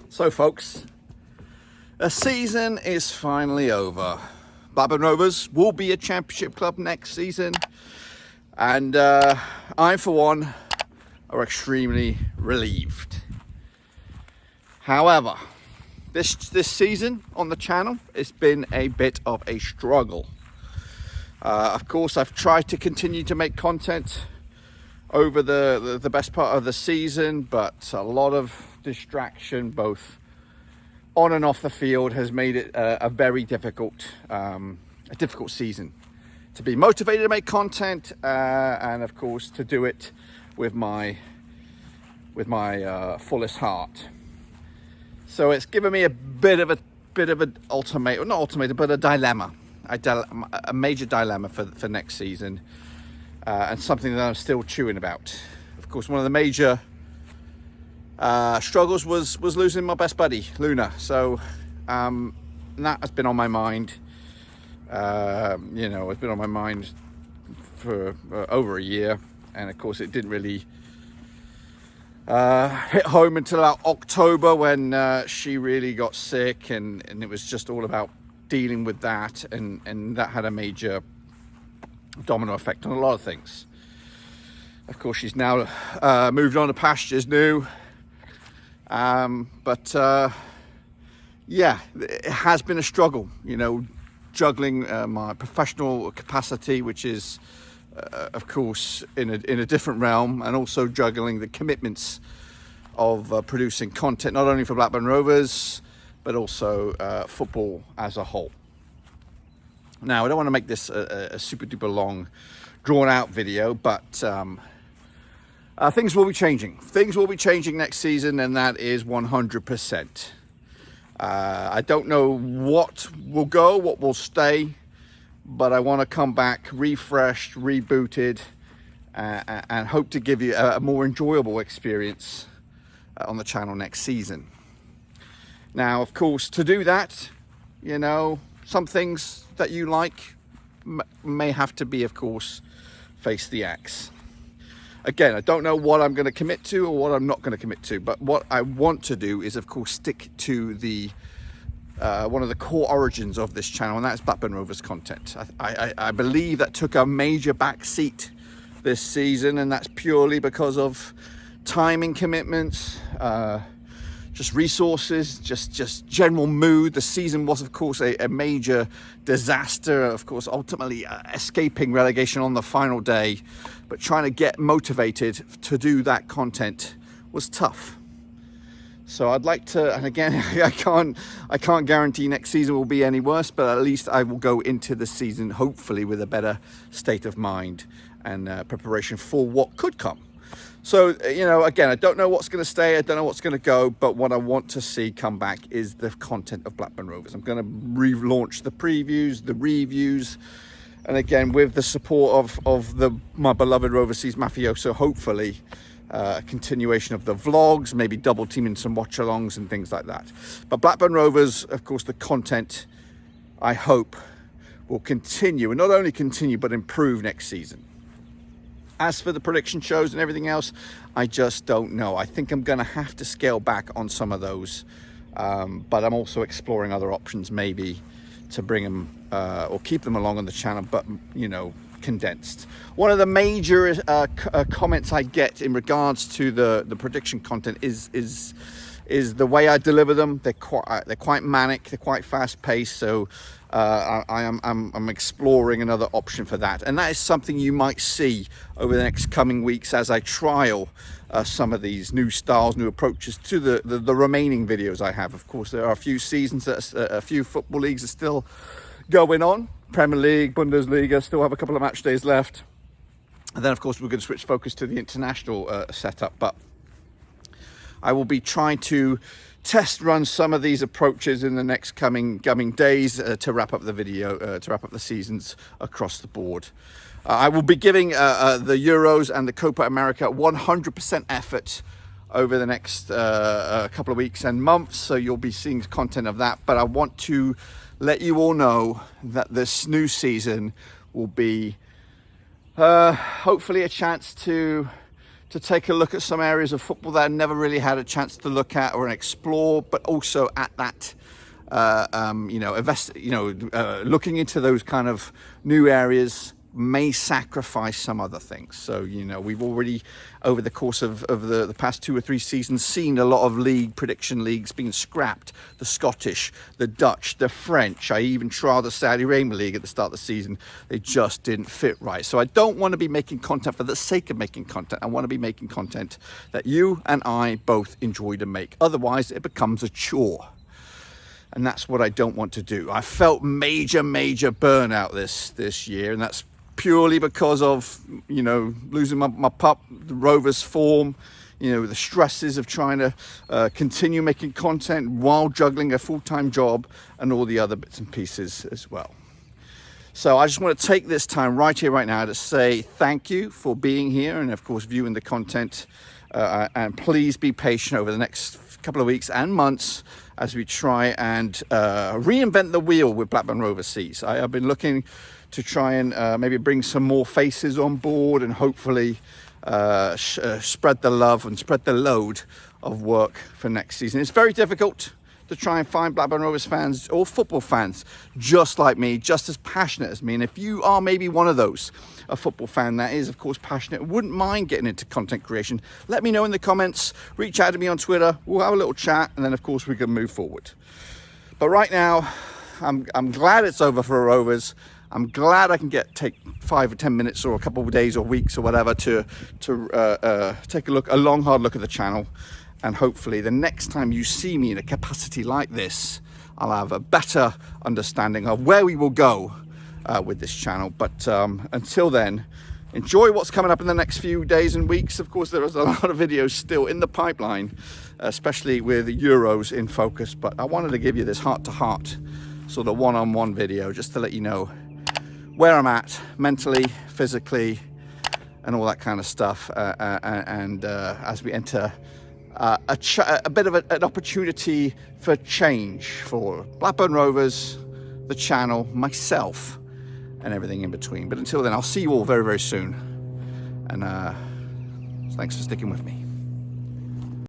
So folks, a season is finally over. Blackburn Rovers will be a championship club next season, and I for one are extremely relieved. However, this season on the channel, it's been a bit of a struggle. Of course, I've tried to continue to make content over the best part of the season, but a lot of distraction both on and off the field has made it a very difficult season to be motivated to make content, and of course to do it with my fullest heart. So it's given me a bit of an ultimatum, not ultimatum, but a dilemma, a major dilemma for next season, and something that I'm still chewing about. Of course, one of the major struggles was losing my best buddy, Luna. So that has been on my mind. It's been on my mind for over a year, and of course it didn't really hit home until about October when she really got sick, and it was just all about dealing with that, and that had a major domino effect on a lot of things. Of course, she's now moved on to pastures new, but it has been a struggle, juggling my professional capacity, which is of course in a different realm, and also juggling the commitments of producing content not only for Blackburn Rovers but also football as a whole. Now, I don't want to make this a super duper long drawn out video, but things will be changing. Things will be changing next season, and that is 100%. I don't know what will go, what will stay, but I want to come back refreshed, rebooted, and hope to give you a more enjoyable experience on the channel next season. Now, of course, to do that, some things that you like may have to be, of course, face the axe. Again, I don't know what I'm going to commit to or what I'm not going to commit to, but what I want to do is, of course, stick to the one of the core origins of this channel, and that's Blackburn Rovers content. I believe that took a major back seat this season, and that's purely because of timing commitments, just resources, just general mood. The season was, of course, a major disaster, of course, ultimately escaping relegation on the final day, but trying to get motivated to do that content was tough. So I'd like to, and again, I can't guarantee next season will be any worse, but at least I will go into the season hopefully with a better state of mind and preparation for what could come. So, again, I don't know what's going to stay, I don't know what's going to go, but what I want to see come back is the content of Blackburn Rovers. I'm going to relaunch the previews, the reviews, and again, with the support of my beloved Roverseas mafioso, hopefully a continuation of the vlogs, maybe double teaming some watch-alongs and things like that. But Blackburn Rovers, of course, the content, I hope, will continue, and not only continue, but improve next season. As for the prediction shows and everything else, I just don't know. I think I'm going to have to scale back on some of those, but I'm also exploring other options, maybe to bring them or keep them along on the channel, but condensed. One of the major comments I get in regards to the prediction content is the way I deliver them. They're quite manic, they're quite fast paced, so I'm exploring another option for that, and that is something you might see over the next coming weeks as I trial some of these new styles, new approaches to the remaining videos I have. Of course, there are a few seasons, a few football leagues are still going on. Premier League, Bundesliga still have a couple of match days left, and then of course we're going to switch focus to the international setup, but I will be trying to test run some of these approaches in the next coming days to wrap up the video, to wrap up the seasons across the board. I will be giving the Euros and the Copa America 100% effort over the next couple of weeks and months, so you'll be seeing content of that. But I want to let you all know that this new season will be hopefully a chance to to take a look at some areas of football that I never really had a chance to look at or explore, but also at that, looking into those kind of new areas may sacrifice some other things. So, we've already, over the course of the past 2 or 3 seasons, seen a lot of prediction leagues being scrapped. The Scottish, the Dutch, the French. I even tried the Saudi Arabia League at the start of the season. They just didn't fit right. So I don't want to be making content for the sake of making content. I want to be making content that you and I both enjoy to make. Otherwise, it becomes a chore. And that's what I don't want to do. I felt major burnout this year, and that's purely because of, losing my pup, the Rovers form, the stresses of trying to continue making content while juggling a full-time job and all the other bits and pieces as well. So I just want to take this time right here, right now to say thank you for being here and, of course, viewing the content. And please be patient over the next couple of weeks and months as we try and reinvent the wheel with Blackburn Roverseas. I have been looking to try and maybe bring some more faces on board and hopefully spread the love and spread the load of work for next season. It's very difficult to try and find Blackburn Rovers fans or football fans just like me, just as passionate as me. And if you are maybe one of those, a football fan that is, of course, passionate, wouldn't mind getting into content creation, let me know in the comments, reach out to me on Twitter, we'll have a little chat, and then, of course, we can move forward. But right now, I'm glad it's over for Rovers. I'm glad I can take 5 or 10 minutes or a couple of days or weeks or whatever to take a long, hard look at the channel. And hopefully the next time you see me in a capacity like this, I'll have a better understanding of where we will go with this channel. But until then, enjoy what's coming up in the next few days and weeks. Of course, there is a lot of videos still in the pipeline, especially with Euros in focus. But I wanted to give you this heart-to-heart sort of one-on-one video just to let you know where I'm at mentally, physically, and all that kind of stuff. As we enter a bit of an opportunity for change for Blackburn Rovers, the channel, myself, and everything in between. But until then, I'll see you all very, very soon. And thanks for sticking with me.